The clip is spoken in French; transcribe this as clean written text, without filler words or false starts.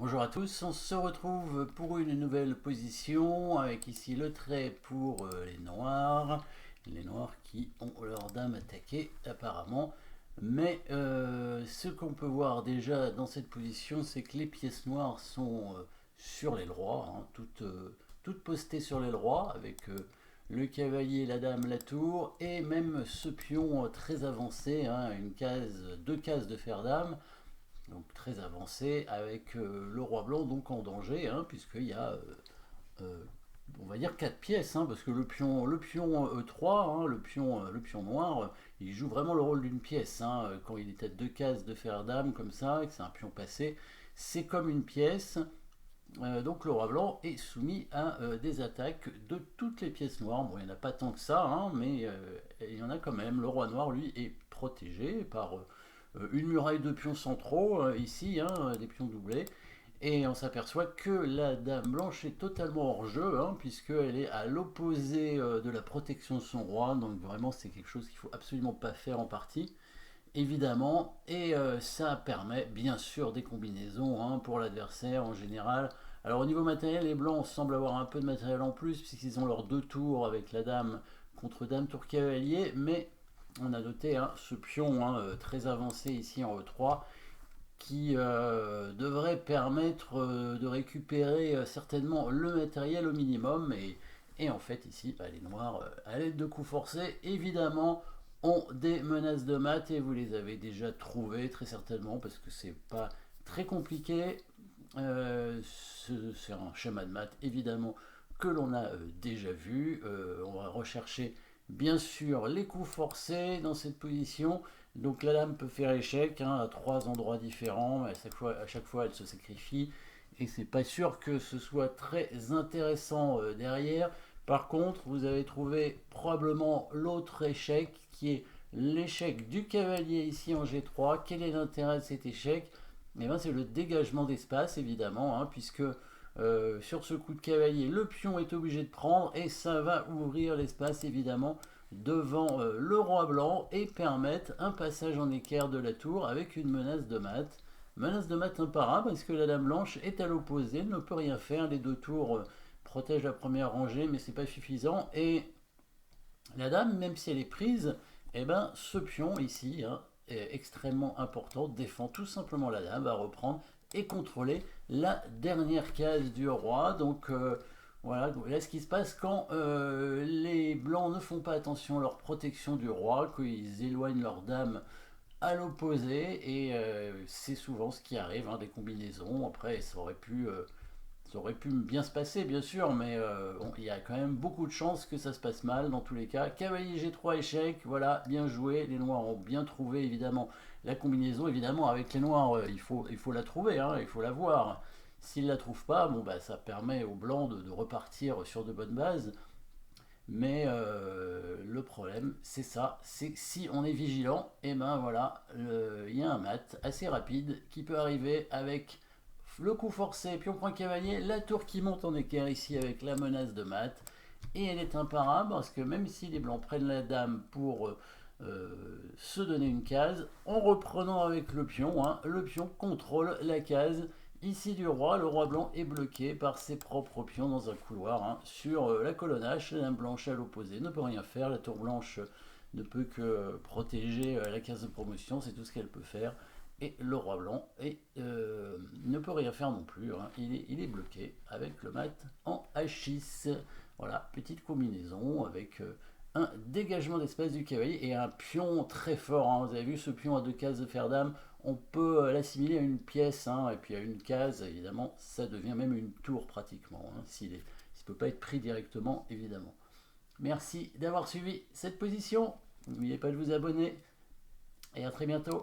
Bonjour à tous, on se retrouve pour une nouvelle position avec ici le trait pour les noirs qui ont leur dame attaquée apparemment. Mais ce qu'on peut voir déjà dans cette position, c'est que les pièces noires sont sur l'aile roi, hein, toutes postées sur l'aile roi avec le cavalier, la dame, la tour et même ce pion très avancé, hein, deux cases de fer dame, donc très avancé, avec le roi blanc donc en danger, hein, puisqu'il y a, euh, on va dire, 4 pièces, hein, parce que le pion E3, hein, le pion noir, il joue vraiment le rôle d'une pièce, hein, quand il est à deux cases de fer dame comme ça, et que c'est un pion passé, c'est comme une pièce. Donc le roi blanc est soumis à des attaques de toutes les pièces noires. Bon, il n'y en a pas tant que ça, hein, mais il y en a quand même. Le roi noir, lui, est protégé par une muraille de pions centraux, ici, hein, des pions doublés. Et on s'aperçoit que la dame blanche est totalement hors jeu, hein, puisqu'elle est à l'opposé de la protection de son roi. Donc vraiment, c'est quelque chose qu'il ne faut absolument pas faire en partie, évidemment. Et ça permet bien sûr des combinaisons, hein, pour l'adversaire en général. Alors au niveau matériel, les blancs semblent avoir un peu de matériel en plus, puisqu'ils ont leurs deux tours avec la dame contre dame tour cavalier, mais on a noté, hein, ce pion, hein, très avancé ici en E3 qui devrait permettre de récupérer certainement le matériel au minimum. Et en fait, ici, bah, les noirs, à l'aide de coups forcés, évidemment, ont des menaces de mat et vous les avez déjà trouvées très certainement parce que c'est pas très compliqué. C'est un schéma de maths évidemment que l'on a déjà vu. On va rechercher bien sûr les coups forcés dans cette position. Donc la dame peut faire échec, hein, à trois endroits différents, mais à chaque fois elle se sacrifie et c'est pas sûr que ce soit très intéressant derrière. Par contre, vous avez trouvé probablement l'autre échec qui est l'échec du cavalier ici en G3. Quel est l'intérêt de cet échec? Eh ben, c'est le dégagement d'espace évidemment, hein, puisque sur ce coup de cavalier, le pion est obligé de prendre et ça va ouvrir l'espace évidemment devant le roi blanc et permettre un passage en équerre de la tour avec une menace de mat. Menace de mat imparable parce que la dame blanche est à l'opposé, ne peut rien faire. Les deux tours protègent la première rangée, mais c'est pas suffisant. Et la dame, même si elle est prise, eh ben, ce pion ici, hein, est extrêmement important, défend tout simplement la dame, va reprendre et contrôler la dernière case du roi. Donc voilà, là ce qui se passe quand les blancs ne font pas attention à leur protection du roi, qu'ils éloignent leur dame à l'opposé, et c'est souvent ce qui arrive, hein, des combinaisons. Après, ça aurait pu bien se passer, bien sûr, mais bon, il y a quand même beaucoup de chances que ça se passe mal dans tous les cas. Cavalier G3 échec, voilà, bien joué. Les noirs ont bien trouvé, évidemment, la combinaison. Évidemment, avec les noirs, il faut la trouver, hein, il faut la voir. S'ils ne la trouvent pas, bon, bah, ça permet aux blancs de repartir sur de bonnes bases. Mais le problème, c'est ça, c'est que si on est vigilant, et ben voilà, il y a un mat assez rapide qui peut arriver avec le coup forcé, pion point cavalier, la tour qui monte en équerre ici avec la menace de mat. Et elle est imparable parce que même si les blancs prennent la dame pour se donner une case, en reprenant avec le pion contrôle la case ici du roi. Le roi blanc est bloqué par ses propres pions dans un couloir, hein, sur la colonne H. La dame blanche à l'opposé ne peut rien faire. La tour blanche ne peut que protéger la case de promotion, c'est tout ce qu'elle peut faire. Et le roi blanc ne peut rien faire non plus, hein. Il est bloqué avec le mat en H6. Voilà, petite combinaison avec un dégagement d'espace du cavalier et un pion très fort, hein. Vous avez vu ce pion à deux cases de fer dame, on peut l'assimiler à une pièce, hein, et puis à une case, évidemment, ça devient même une tour pratiquement, hein, s'il ne peut pas être pris directement, évidemment. Merci d'avoir suivi cette position. N'oubliez pas de vous abonner et à très bientôt.